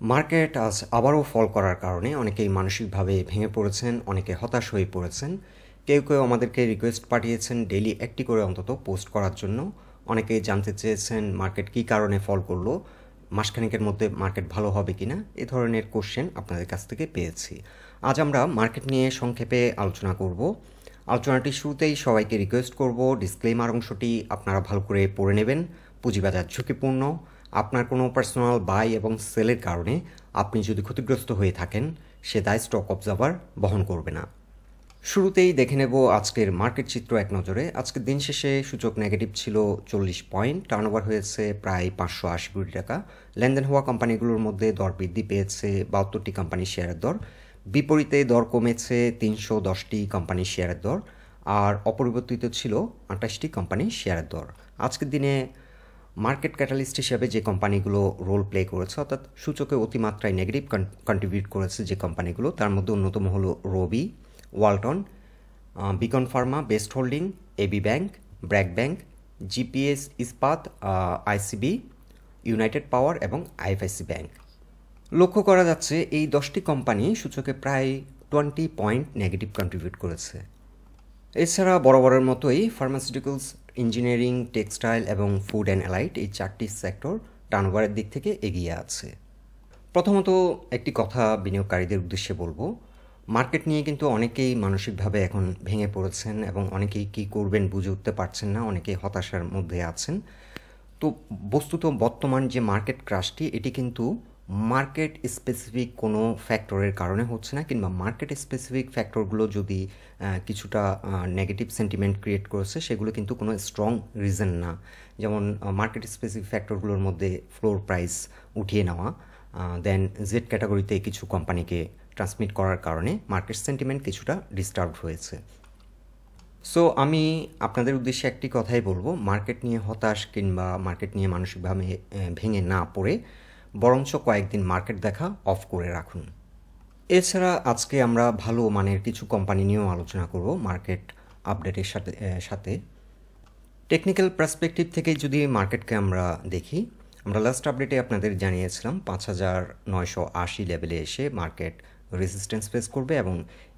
Market আজ আবারও ফল করার কারণে অনেকেই মানসিকভাবে ভেঙে পড়েছেন, অনেকে হতাশ হয়ে পড়েছেন। কেউ কেউ আমাদেরকে রিকোয়েস্ট পাঠিয়েছেন ডেইলি একটি করে অন্তত পোস্ট করার জন্য। অনেকেই জানতে চেয়েছেন মার্কেট কী কারণে ফল করলো, মাসখানেকের মধ্যে মার্কেট ভালো হবে কি না, এ ধরনের কোশ্চেন আপনাদের কাছ থেকে পেয়েছি। আজ আমরা মার্কেট নিয়ে সংক্ষেপে আলোচনা করব। আলোচনাটির শুরুতেই সবাইকে রিকোয়েস্ট করব ডিসক্লেমার অংশটি আপনারা ভালো করে পড়ে নেবেন। পুঁজিবাজার ঝুঁকিপূর্ণ। আপনার কোনো পার্সোনাল বাই এবং সেলের কারণে আপনি যদি ক্ষতিগ্রস্ত হয়ে থাকেন, সে দায় স্টক অবজার্ভার বহন করবে না। শুরুতেই দেখে নেব আজকের মার্কেট চিত্র এক নজরে। আজকের দিন শেষে সূচক নেগেটিভ ছিল 40 পয়েন্ট, টার্নওভার হয়েছে প্রায় 580 কোটি টাকা। লেনদেন হওয়া কোম্পানিগুলোর মধ্যে দর বৃদ্ধি পেয়েছে 72টি কোম্পানির শেয়ারের দর, বিপরীতে দর কমেছে 310টি কোম্পানির শেয়ারের দর, আর অপরিবর্তিত ছিল 28টি কোম্পানির শেয়ারের দর। আজকের দিনে মার্কেট ক্যাটালিস্ট হিসেবে যে কোম্পানিগুলো রোল প্লে করেছে, অর্থাৎ সূচকে অতিমাত্রায় নেগেটিভ কন্ট্রিবিউট করেছে যে কোম্পানিগুলো, তার মধ্যে অন্যতম হলো Robi, Walton, Beacon Pharma, Best Holding, AB Bank, BRAC Bank, GPS Ispat, ICB, United Power এবং আইএফআইসি ব্যাংক। লক্ষ্য করা যাচ্ছে এই 10টি কোম্পানি সূচকে প্রায় 20 পয়েন্ট নেগেটিভ কন্ট্রিবিউট করেছে। এছাড়া বরাবরের মতোই ফার্মাসিউটিক্যালস, ইঞ্জিনিয়ারিং, টেক্সটাইল এবং ফুড অ্যান্ড অ্যালাইড, এই 4টি সেক্টর টার্নওভারের দিক থেকে এগিয়ে আছে। প্রথমত একটি কথা বিনিয়োগকারীদের উদ্দেশ্যে বলবো, মার্কেট নিয়ে কিন্তু অনেকেই মানসিকভাবে এখন ভেঙে পড়েছেন এবং অনেকেই কী করবেন বুঝে উঠতে পারছেন না, অনেকেই হতাশার মধ্যে আছেন। তো বস্তুত বর্তমান যে মার্কেট ক্রাশটি, এটি কিন্তু মার্কেট স্পেসিফিক কোনো ফ্যাক্টরের কারণে হচ্ছে না, কিংবা মার্কেট স্পেসিফিক ফ্যাক্টরগুলো যদি কিছুটা নেগেটিভ সেন্টিমেন্ট ক্রিয়েট করেছে, সেগুলো কিন্তু কোনো স্ট্রং রিজন না। যেমন মার্কেট স্পেসিফিক ফ্যাক্টরগুলোর মধ্যে ফ্লোর প্রাইস উঠিয়ে নেওয়া, দেন জেড ক্যাটাগরিতে কিছু কোম্পানিকে ট্রান্সমিট করার কারণে মার্কেট সেন্টিমেন্ট কিছুটা ডিস্টার্ব হয়েছে। সো আমি আপনাদের উদ্দেশ্যে একটি কথাই বলবো, মার্কেট নিয়ে হতাশ কিংবা মার্কেট নিয়ে মানসিকভাবে ভেঙে না পড়ে বরঞ্চ কয়েকদিন মার্কেট দেখা অফ করে রাখুন। এছাড়া আজকে আমরা ভালো মানের কিছু কোম্পানি নিয়েও আলোচনা করব মার্কেট আপডেটের সাথে। টেকনিক্যাল পার্সপেক্টিভ থেকে যদি মার্কেটকে আমরা দেখি, আমরা লাস্ট আপডেটে আপনাদের জানিয়েছিলাম 5980 লেভেলে এসে মার্কেট রেজিস্ট্যান্স ফেস করবে, এবং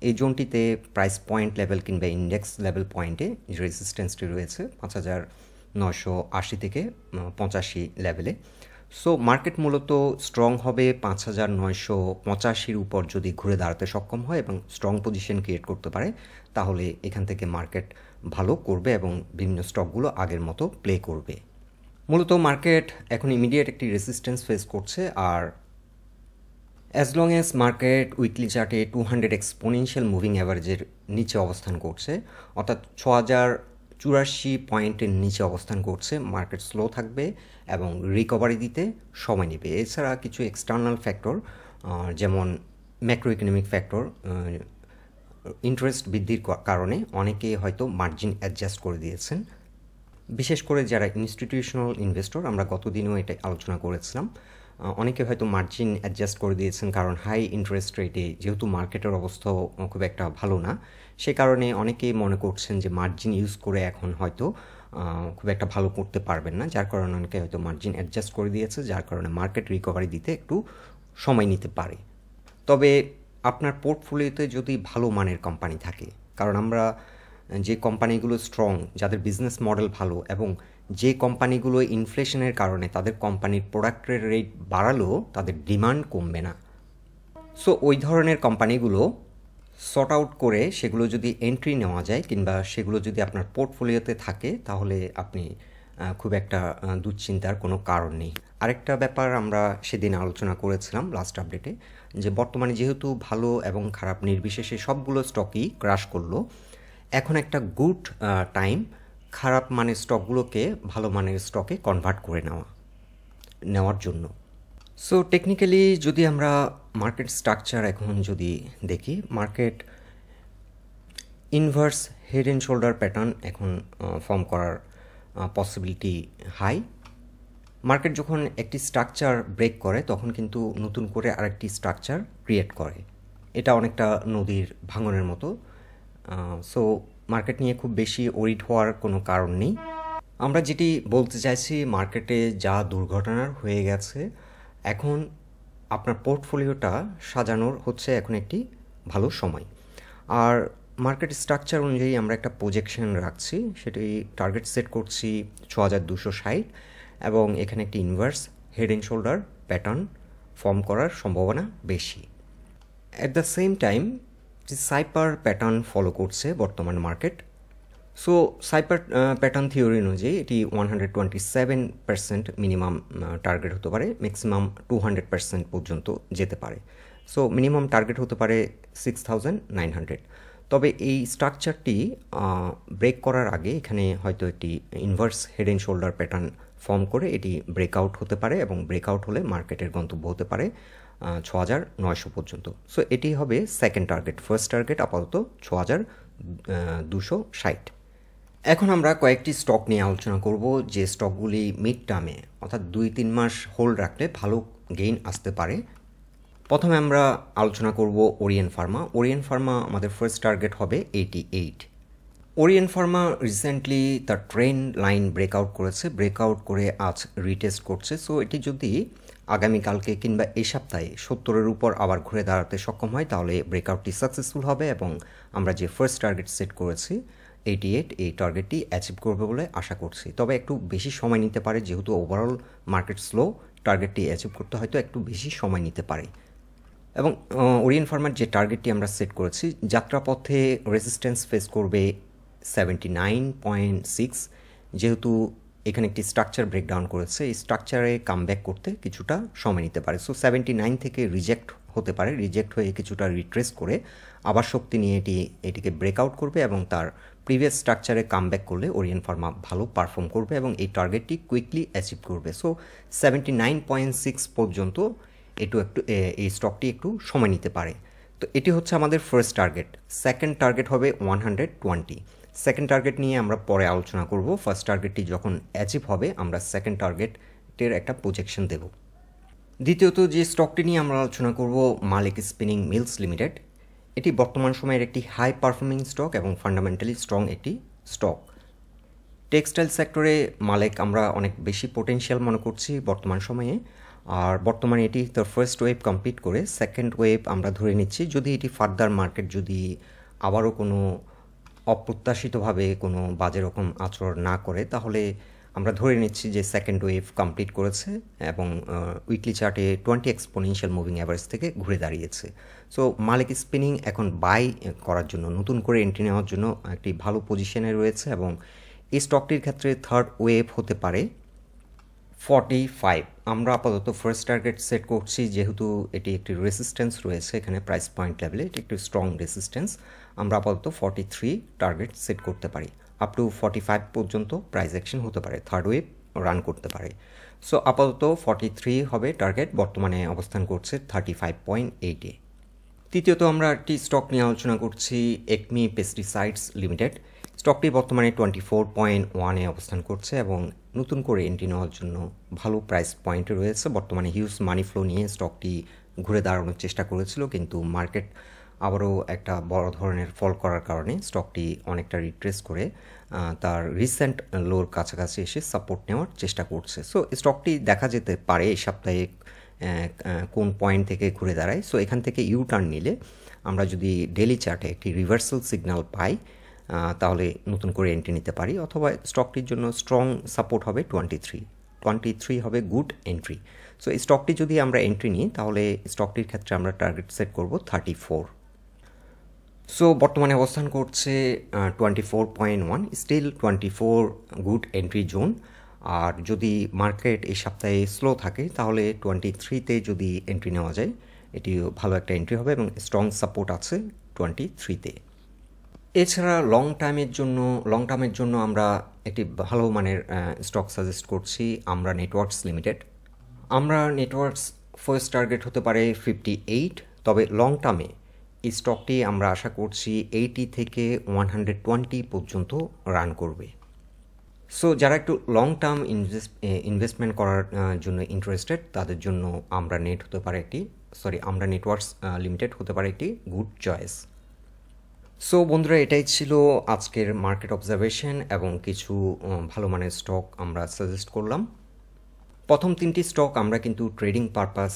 এই জোনটিতে প্রাইস পয়েন্ট লেভেল কিংবা ইন্ডেক্স লেভেল পয়েন্টে রেজিস্ট্যান্সটি রয়েছে 5980 থেকে 85 লেভেলে। সো মার্কেট মূলত স্ট্রং হবে 5985-র উপর যদি ঘুরে দাঁড়াতে সক্ষম হয় এবং স্ট্রং পজিশন ক্রিয়েট করতে পারে, তাহলে এখান থেকে মার্কেট ভালো করবে এবং বিভিন্ন স্টকগুলো আগের মতো প্লে করবে। মূলত মার্কেট এখন ইমিডিয়েট একটি রেজিস্ট্যান্স ফেস করছে, আর as long as market weekly চার্টে 200 এক্সপোনেনশিয়াল মুভিং অ্যাভারেজের নিচে অবস্থান করছে, অর্থাৎ 6084 পয়েন্টের নিচে অবস্থান করছে, মার্কেট স্লো থাকবে এবং রিকভারি দিতে সময় নেবে। এছাড়া কিছু এক্সটার্নাল ফ্যাক্টর, যেমন ম্যাক্রো ইকোনমিক ফ্যাক্টর, ইন্টারেস্ট বৃদ্ধির কারণে অনেকে হয়তো মার্জিন অ্যাডজাস্ট করে দিয়েছেন। বিশেষ করে যারা ইনস্টিটিউশনাল ইনভেস্টর, আমরা গতদিনও এটা আলোচনা করেছিলাম, অনেকে হয়তো মার্জিন অ্যাডজাস্ট করে দিয়েছেন, কারণ হাই ইন্টারেস্ট রেটে যেহেতু মার্কেটের অবস্থাও খুব একটা ভালো না, সে কারণে অনেকেই মনে করছেন যে মার্জিন ইউজ করে এখন হয়তো খুব একটা ভালো করতে পারবেন না, যার কারণে অনেকে হয়তো মার্জিন অ্যাডজাস্ট করে দিয়েছে, যার কারণে মার্কেট রিকভারি দিতে একটু সময় নিতে পারে। তবে আপনার পোর্টফোলিওতে যদি ভালো মানের কোম্পানি থাকে, কারণ আমরা যে কোম্পানিগুলো স্ট্রং, যাদের বিজনেস মডেল ভালো, এবং যে কোম্পানিগুলো ইনফ্লেশনের কারণে তাদের কোম্পানির প্রোডাক্টের রেট বাড়ালেও তাদের ডিমান্ড কমবে না, সো ওই ধরনের কোম্পানিগুলো সর্ট আউট করে সেগুলো যদি এন্ট্রি নেওয়া যায় কিংবা সেগুলো যদি আপনার পোর্টফোলিওতে থাকে, তাহলে আপনি খুব একটা দুশ্চিন্তার কোনো কারণ নেই। আরেকটা ব্যাপার আমরা সেদিন আলোচনা করেছিলাম লাস্ট আপডেটে, যে বর্তমানে যেহেতু ভালো এবং খারাপ নির্বিশেষে সবগুলো স্টকই ক্রাশ করলো, এখন একটা গুড টাইম খারাপ মানের স্টকগুলোকে ভালো মানের স্টকে কনভার্ট করে নেওয়ার জন্য। সো টেকনিক্যালি যদি আমরা মার্কেট স্ট্রাকচার এখন যদি দেখি, market inverse head and shoulder pattern এখন ফর্ম করার পসিবিলিটি হাই। মার্কেট যখন একটি স্ট্রাকচার ব্রেক করে, তখন কিন্তু নতুন করে আরেকটি স্ট্রাকচার ক্রিয়েট করে, এটা অনেকটা নদীর ভাঙনের মতো। সো মার্কেট নিয়ে খুব বেশি ওরিড হওয়ার কোনো কারণ নেই। আমরা যেটি বলতে চাইছি, মার্কেটে যা দুর্ঘটনার হয়ে গেছে, এখন আপনার পোর্টফোলিওটা সাজানোর হচ্ছে এখন একটি ভালো সময়। আর মার্কেট স্ট্রাকচার অনুযায়ী আমরা একটা প্রজেকশন রাখছি, সেটি টার্গেট সেট করছি 6260 এবং এখানে একটি inverse head and shoulder pattern form করার সম্ভাবনা বেশি। অ্যাট দ্য সেম টাইম যে সাইপার প্যাটার্ন ফলো করছে বর্তমান মার্কেট। সো সাইপার প্যাটার্ন থিওরি অনুযায়ী এটি 127% মিনিমাম টার্গেট হতে পারে, ম্যাক্সিমাম 200% পর্যন্ত যেতে পারে। সো মিনিমাম টার্গেট হতে পারে 6900। তবে এই স্ট্রাকচারটি ব্রেক করার আগে এখানে হয়তো একটি inverse head and shoulder pattern form করে এটি ব্রেকআউট হতে পারে এবং ব্রেকআউট হলে মার্কেটের গন্তব্য হতে পারে 6900 পর্যন্ত। সো এটি হবে সেকেন্ড টার্গেট। ফার্স্ট টার্গেট আপাতত 6260। এখন আমরা কয়েকটি স্টক নিয়ে আলোচনা করব যে স্টকগুলি মিড টার্মে অর্থাৎ 2-3 মাস হোল্ড রাখলে ভালো গেইন আসতে পারে। প্রথমে আমরা আলোচনা করব ওরিয়েন্ট ফার্মা। ওরিয়েন্ট ফার্মা আমাদের ফার্স্ট টার্গেট হবে 88। ওরিয়েন্ট ফার্মা রিসেন্টলি তার ট্রেন্ড লাইন ব্রেকআউট করেছে, ব্রেকআউট করে আজ রিটেস্ট করছে। সো এটি যদি আগামীকালকে কিংবা এই সপ্তাহে 70-এর উপর আবার ঘুরে দাঁড়াতে সক্ষম হয় তাহলে ব্রেকআউটটি সাকসেসফুল হবে এবং আমরা যে ফার্স্ট টার্গেট সেট করেছি 88 এই টার্গেটটি অ্যাচিভ করবে বলে আশা করছি। তবে একটু বেশি সময় নিতে পারে, যেহেতু ওভারঅল মার্কেট স্লো, টার্গেটটি অ্যাচিভ করতে হয়তো একটু বেশি সময় নিতে পারে। এবং ওরিয়েন্ট ফার্মার যে টার্গেটটি আমরা সেট করেছি, যাত্রাপথে রেজিস্ট্যান্স ফেস করবে 79.6। যেহেতু এখানে একটি স্ট্রাকচার ব্রেকডাউন করেছে, এই স্ট্রাকচারে কামব্যাক করতে কিছুটা সময় নিতে পারে। সো 79 থেকে রিজেক্ট হতে পারে, রিজেক্ট হয়ে কিছুটা রিট্রেস করে আবার শক্তি নিয়ে এটিকে ব্রেকআউট করবে এবং তার প্রিভিয়াস স্ট্রাকচারে কামব্যাক করলে ওরিয়েন্ট ফার্মা ভালো পারফর্ম করবে এবং এই টার্গেটটি কুইকলি অ্যাচিভ করবে। সো 79.6 পর্যন্ত এই স্টকটি একটু সময় নিতে পারে। তো এটি হচ্ছে আমাদের ফার্স্ট টার্গেট। সেকেন্ড টার্গেট হবে 120। সেকেন্ড টার্গেট নিয়ে আমরা পরে আলোচনা করব। ফার্স্ট টার্গেটটি যখন অ্যাচিভ হবে আমরা সেকেন্ড টার্গেটের একটা প্রজেকশন দেব। দ্বিতীয়ত যে স্টকটি নিয়ে আমরা আলোচনা করব মালিক স্পিনিং মিলস লিমিটেড। এটি বর্তমান সময়ের একটি হাই পারফর্মিং স্টক এবং ফান্ডামেন্টালি স্ট্রং একটি স্টক। টেক্সটাইল সেক্টরে মালিক আমরা অনেক বেশি পোটেনশিয়াল মনে করছি বর্তমান সময়ে। আর বর্তমানে এটি তার ফার্স্ট ওয়েভ কমপ্লিট করে সেকেন্ড ওয়েভ আমরা ধরে নিচ্ছি। যদি এটি ফার্দার মার্কেট যদি আবারও কোনো অপ্রত্যাশিতভাবে কোনো বাজে রকম আচরণ না করে তাহলে আমরা ধরে নিচ্ছি যে সেকেন্ড ওয়েভ কমপ্লিট করেছে এবং উইকলি চার্টে 20 এক্সপোনেনশিয়াল মুভিং অ্যাভারেজ থেকে ঘুরে দাঁড়িয়েছে। সো মালিক স্পিনিং এখন বাই করার জন্য, নতুন করে এন্ট্রি নেওয়ার জন্য একটি ভালো পজিশনে রয়েছে এবং এই স্টকটির ক্ষেত্রে থার্ড ওয়েভ হতে পারে 45। আমরা আপাতত ফার্স্ট টার্গেট সেট করছি, যেহেতু এটি একটি রেসিস্ট্যান্স রয়েছে এখানে প্রাইস পয়েন্ট লেভেলে, এটি একটি স্ট্রং রেসিস্ট্যান্স। আমরা আপাতত 43 টার্গেট সেট করতে পারি। আপ টু 45 পর্যন্ত প্রাইস অ্যাকশন হতে পারে, থার্ড ওয়েভ রান করতে পারে। সো আপাতত 43 হবে টার্গেট, বর্তমানে অবস্থান করছে 35.8-এ। তৃতীয়ত আমরা একটি স্টক নিয়ে আলোচনা করছি একমি পেস্টিসাইডস লিমিটেড। স্টকটি বর্তমানে 24.1-এ অবস্থান করছে এবং নতুন করে এন্ট্রি নেওয়ার জন্য ভালো প্রাইস পয়েন্টে রয়েছে। বর্তমানে হিউজ মানি ফ্লো নিয়ে স্টকটি ঘুরে দাঁড়ানোর চেষ্টা করেছিল, কিন্তু মার্কেট আবারও একটা বড় ধরনের ফল করার কারণে স্টকটি অনেকটা রিট্রেস করে তার রিসেন্ট লোর কাছাকাছি এসে সাপোর্ট নেওয়ার চেষ্টা করছে। সো স্টকটি দেখা যেতে পারে এই সপ্তাহে কোন পয়েন্ট থেকে ঘুরে দাঁড়ায়। সো এখান থেকে ইউ টার্ন নিলে আমরা যদি ডেলি চার্টে একটি রিভার্সাল সিগন্যাল পাই তাহলে নতুন করে এন্ট্রি নিতে পারি, অথবা স্টকটির জন্য স্ট্রং সাপোর্ট হবে 23 হবে গুড এন্ট্রি। সো এই স্টকটি যদি আমরা এন্ট্রি নিই তাহলে স্টকটির ক্ষেত্রে আমরা টার্গেট সেট করব 34। সো বর্তমানে অবস্থান করছে 24.1, স্টিল 24 গুড এন্ট্রি জোন। আর যদি মার্কেট এই সপ্তাহে স্লো থাকে তাহলে 23-তে যদি এন্ট্রি নেওয়া যায় এটি ভালো একটা এন্ট্রি হবে এবং স্ট্রং সাপোর্ট আছে 23-তে। এছাড়া লং টার্মের জন্য আমরা একটি ভালো মানের স্টক সাজেস্ট করছি আমরা নেটওয়ার্কস লিমিটেড। আমরা নেটওয়ার্কস ফার্স্ট টার্গেট হতে পারে 58, তবে লং টার্মে এই স্টকটি আমরা আশা করছি 80 থেকে 120 পর্যন্ত রান করবে। সো যারা একটু লং টার্ম ইনভেস্টমেন্ট করার জন্য ইন্টারেস্টেড তাদের জন্য আমরা নেটওয়ার্কস লিমিটেড হতে পারে একটি গুড চয়েস। সো বন্ধুরা, এটাই ছিল আজকের মার্কেট অবজারভেশন এবং কিছু ভালো মানের স্টক আমরা সাজেস্ট করলাম। প্রথম 3টি স্টক আমরা কিন্তু ট্রেডিং পারপাস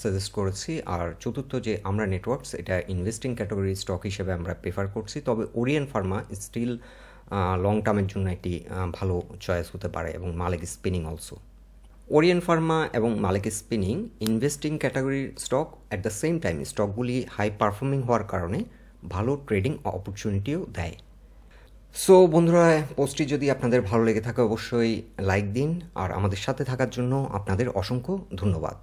সাজেস্ট করেছি, আর চতুর্থ যে আমরা নেটওয়ার্কস, এটা ইনভেস্টিং ক্যাটাগরি স্টক হিসেবে আমরা প্রেফার করছি। তবে ওরিয়েন্ট ফার্মা স্টিল লং টার্মের জন্য একটি ভালো চয়েস হতে পারে, এবং Malek spinning also. Orient Pharma এবং মালিক স্পিনিং ইনভেস্টিং ক্যাটাগরির stock, at the same time স্টকগুলি হাই পারফর্মিং হওয়ার কারণে ভালো ট্রেডিং অপরচুনিটিও দেয়। সো বন্ধুরা, পোস্টটি যদি আপনাদের ভালো লেগে থাকে অবশ্যই লাইক দিন, আর আমাদের সাথে থাকার জন্য আপনাদের অসংখ্য ধন্যবাদ।